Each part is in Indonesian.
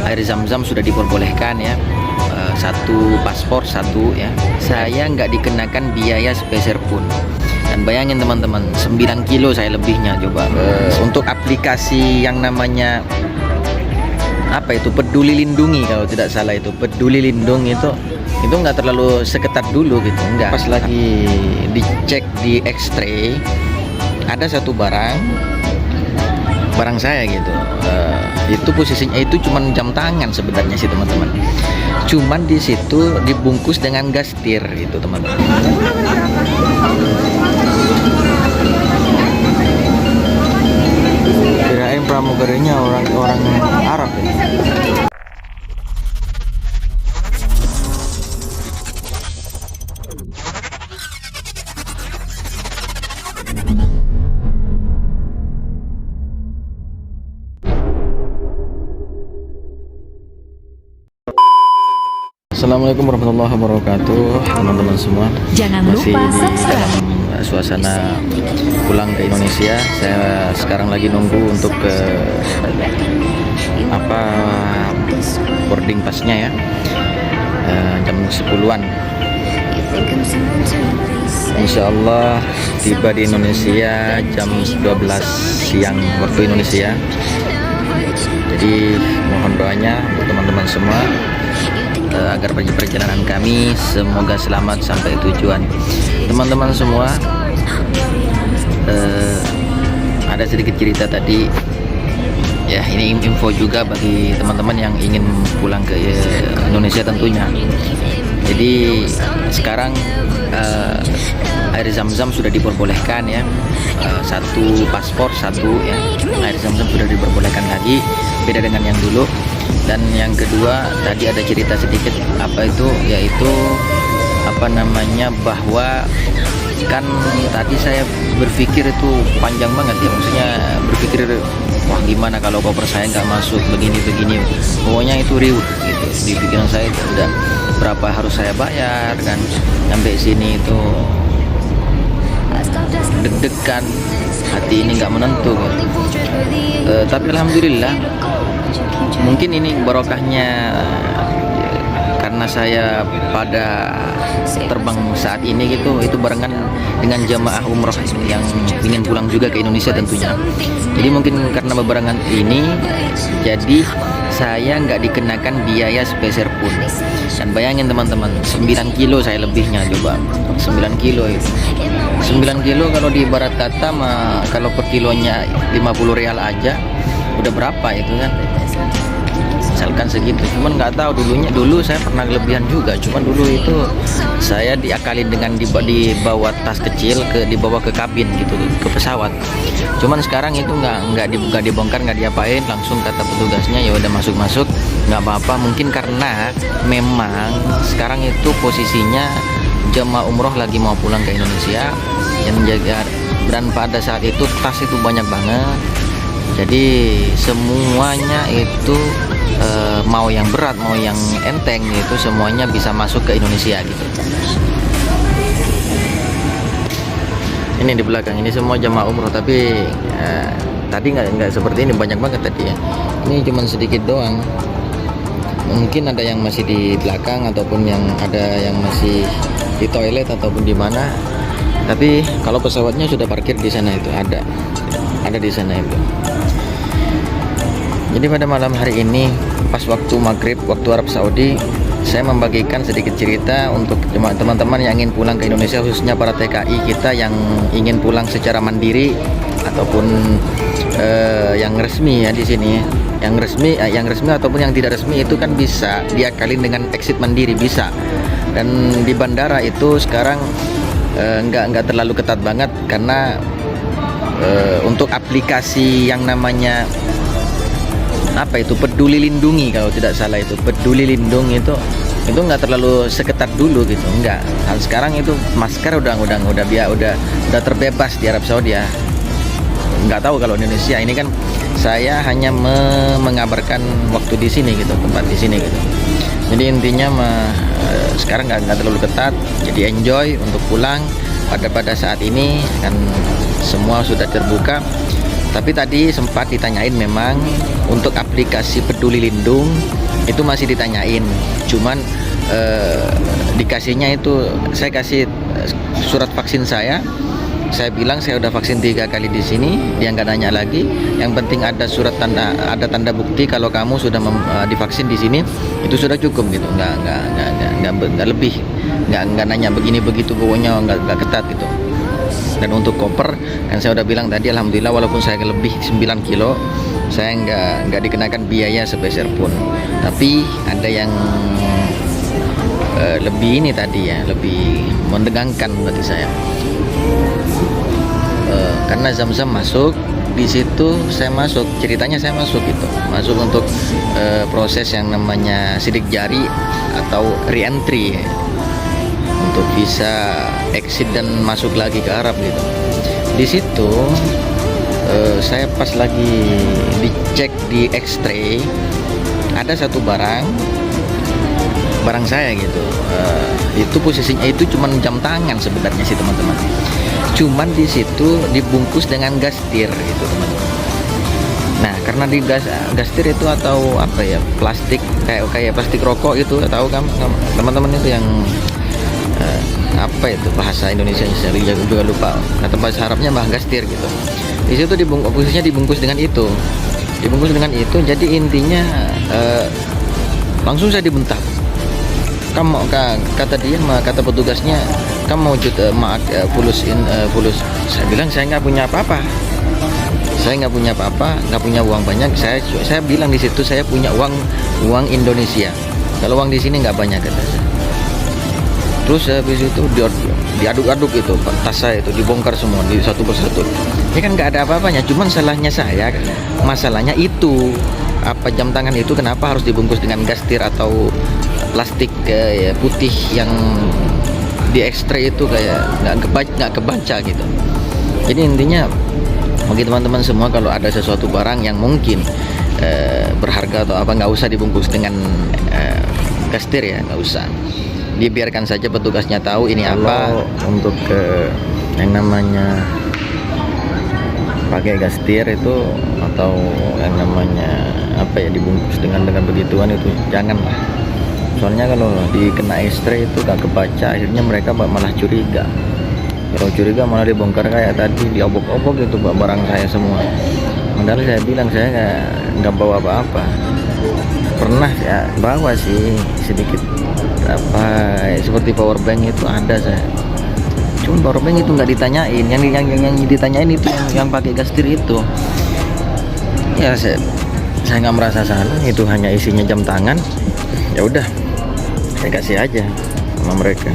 air zam-zam sudah diperbolehkan ya. Satu paspor satu ya. Saya nggak dikenakan biaya sepeser pun. Dan bayangin teman-teman, 9 kilo saya lebihnya coba. Untuk aplikasi yang namanya apa itu, Peduli Lindungi kalau tidak salah, itu Peduli Lindung itu nggak terlalu seketat dulu gitu, enggak. Pas lagi dicek di X-ray, ada satu barang saya gitu, itu posisinya itu cuman jam tangan sebenarnya sih teman-teman, cuman di situ dibungkus dengan gas tir itu teman-teman. Kirain pramugarinya orang Arab ya. Assalamualaikum warahmatullahi wabarakatuh teman-teman semua. Jangan Masih lupa dalam subscribe. suasana pulang ke Indonesia. Saya sekarang lagi nunggu untuk ke boarding pasnya ya, jam 10-an. Insya Allah tiba di Indonesia jam 12 siang waktu Indonesia. Jadi mohon doanya untuk teman-teman semua agar perjalanan kami semoga selamat sampai tujuan. Teman-teman semua, ada sedikit cerita tadi ya, ini info juga bagi teman-teman yang ingin pulang ke Indonesia tentunya. Jadi sekarang air zam-zam sudah diperbolehkan ya, satu paspor satu ya, air zam-zam sudah diperbolehkan lagi, beda dengan yang dulu. Dan yang kedua tadi ada cerita sedikit yaitu bahwa kan tadi saya berpikir itu panjang banget ya, maksudnya berpikir wah gimana kalau koper saya nggak masuk begini, pokoknya itu riuh gitu di pikiran saya. Itu udah berapa harus saya bayar kan, sampai sini itu deg-degan, hati ini nggak menentu gitu. Tapi alhamdulillah, mungkin ini barokahnya karena saya pada terbang saat ini gitu, itu barengan dengan jamaah umroh yang ingin pulang juga ke Indonesia tentunya. Jadi mungkin karena bebarengan ini, jadi saya nggak dikenakan biaya sepeser pun. Dan bayangin teman-teman, 9 kilo saya lebihnya coba. 9 kilo itu 9 kilo kalau di ibarat kata kalau per kilonya 50 rial aja udah berapa itu kan, misalkan segitu. Cuman nggak tahu dulu saya pernah kelebihan juga, cuman dulu itu saya diakalin dengan dibawa tas kecil dibawa ke kabin gitu, ke pesawat. Cuman sekarang itu nggak dibongkar, nggak diapain, langsung kata petugasnya ya udah masuk nggak apa-apa. Mungkin karena memang sekarang itu posisinya jemaah umroh lagi mau pulang ke Indonesia yang menjaga, dan pada saat itu tas itu banyak banget. Jadi semuanya itu mau yang berat mau yang enteng itu semuanya bisa masuk ke Indonesia gitu. Ini di belakang ini semua jemaah umroh, tapi tadi nggak seperti ini, banyak banget tadi ya. Ini cuma sedikit doang. Mungkin ada yang masih di belakang ataupun ada yang masih di toilet ataupun di mana. Tapi kalau pesawatnya sudah parkir di sana, itu ada di sana itu. Jadi pada malam hari ini pas waktu maghrib waktu Arab Saudi, saya membagikan sedikit cerita untuk teman-teman yang ingin pulang ke Indonesia, khususnya para TKI kita yang ingin pulang secara mandiri ataupun yang resmi ya di sini. Yang resmi ataupun yang tidak resmi itu kan bisa diakalin dengan exit mandiri, bisa. Dan di bandara itu sekarang nggak terlalu ketat banget, karena untuk aplikasi yang namanya Peduli Lindungi kalau tidak salah, itu Peduli Lindung itu nggak terlalu seketat dulu gitu, enggak. Dan sekarang itu masker udah terbebas di Arab Saudi ya. Nggak tahu kalau Indonesia ini kan, saya hanya mengabarkan waktu di sini gitu, tempat di sini gitu. Jadi intinya sekarang nggak terlalu ketat, jadi enjoy untuk pulang pada saat ini kan semua sudah terbuka. Tapi tadi sempat ditanyain memang untuk aplikasi Peduli Lindung itu masih ditanyain, cuman dikasihnya itu saya kasih surat vaksin saya bilang saya udah vaksin 3 kali di sini, dia nggak nanya lagi. Yang penting ada surat tanda bukti kalau kamu sudah divaksin di sini, itu sudah cukup gitu, nggak lebih, nggak nanya begini begitu, pokoknya nggak ketat gitu. Dan untuk koper kan saya udah bilang tadi, alhamdulillah walaupun saya lebih 9 kilo, saya nggak dikenakan biaya sepeser pun. Tapi ada yang lebih ini tadi ya, lebih menegangkan bagi saya. Karena Zam-Zam masuk di situ, saya masuk, ceritanya saya masuk gitu, masuk untuk proses yang namanya sidik jari atau re-entry ya, untuk bisa exit dan masuk lagi ke Arab gitu. Di situ saya pas lagi dicek di X-ray, ada satu barang saya gitu, itu posisinya itu cuman jam tangan sebenarnya sih teman-teman, cuman di situ dibungkus dengan gastir gitu teman-teman. Nah karena di gastir itu atau apa ya, plastik kayak plastik rokok itu, tahu kan teman-teman itu yang apa itu bahasa Indonesia, saya juga lupa, kata bahasa Arabnya bah gastir gitu. Di situ posisinya dibungkus dengan itu, jadi intinya langsung saya dibentak. Kamu kata dia, kata petugasnya, kamu mau fulus. Saya bilang saya nggak punya apa-apa, nggak punya uang banyak. Saya bilang di situ saya punya uang Indonesia, kalau uang di sini nggak banyak, kata saya. Terus habis itu diaduk-aduk itu tas saya itu dibongkar semua di satu persatu. Ini kan nggak ada apa-apanya, cuman masalahnya itu apa, jam tangan itu kenapa harus dibungkus dengan gastir atau plastik ya, putih yang di ekstrak itu kayak nggak kebaca gitu. Jadi intinya bagi teman-teman semua, kalau ada sesuatu barang yang mungkin berharga atau apa, nggak usah dibungkus dengan gastir ya, nggak usah, dibiarkan saja petugasnya tahu ini apa. Untuk yang namanya pakai gastir itu atau yang namanya apa ya, dibungkus dengan begituan itu janganlah. Soalnya kalau dikena ekstrak itu gak kebaca, akhirnya mereka malah curiga. Kalau curiga malah dibongkar kayak tadi, diobok-obok gitu barang saya semua. Padahal saya bilang saya nggak bawa apa-apa. Pernah ya bawa sih sedikit apa seperti power bank itu ada saya. Cuma power bank itu nggak ditanyain, yang ditanyain itu yang pakai gastir itu. Ya saya nggak merasa salah, itu hanya isinya jam tangan. Ya udah, saya kasih aja sama mereka.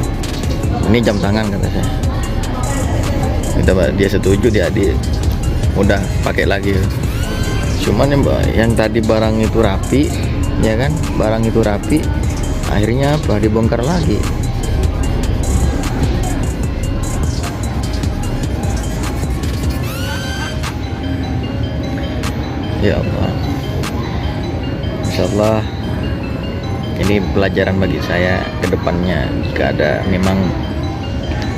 Ini jam tangan, kata saya. Dia setuju, dia udah pakai lagi. Cuman yang tadi barang itu rapi, ya kan? Barang itu rapi, akhirnya apa? Dibongkar lagi. Ya Allah, insyaallah ini pelajaran bagi saya ke depannya. Jika ada memang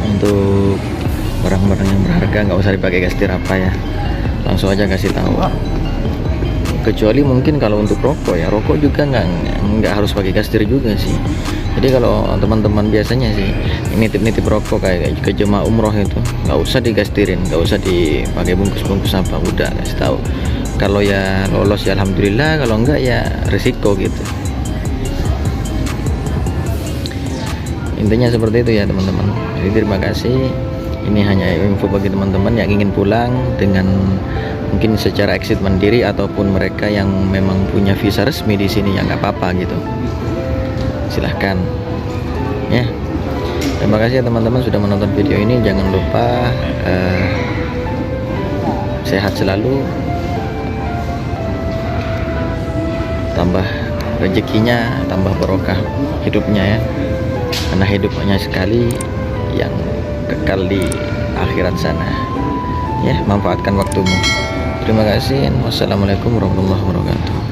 untuk barang-barang yang berharga, nggak usah dipakai gastir apa ya, langsung aja kasih tahu. Kecuali mungkin kalau untuk rokok ya, rokok juga nggak harus pakai gastir juga sih. Jadi kalau teman-teman biasanya sih nitip rokok kayak ke jemaah umroh itu, nggak usah digastirin, nggak usah dipakai bungkus-bungkus apa, udah kasih tahu. Kalau ya lolos ya alhamdulillah, kalau enggak ya risiko gitu. Intinya seperti itu ya teman-teman. Jadi terima kasih. Ini hanya info bagi teman-teman yang ingin pulang dengan mungkin secara exit mandiri, ataupun mereka yang memang punya visa resmi di sini, ya nggak apa-apa gitu. Silahkan ya. Terima kasih ya teman-teman sudah menonton video ini. Jangan lupa sehat selalu, tambah rezekinya, tambah barokah hidupnya ya, karena hidupnya sekali yang kekal di akhirat sana ya. Manfaatkan waktumu. Terima kasih. Wassalamualaikum warahmatullahi wabarakatuh.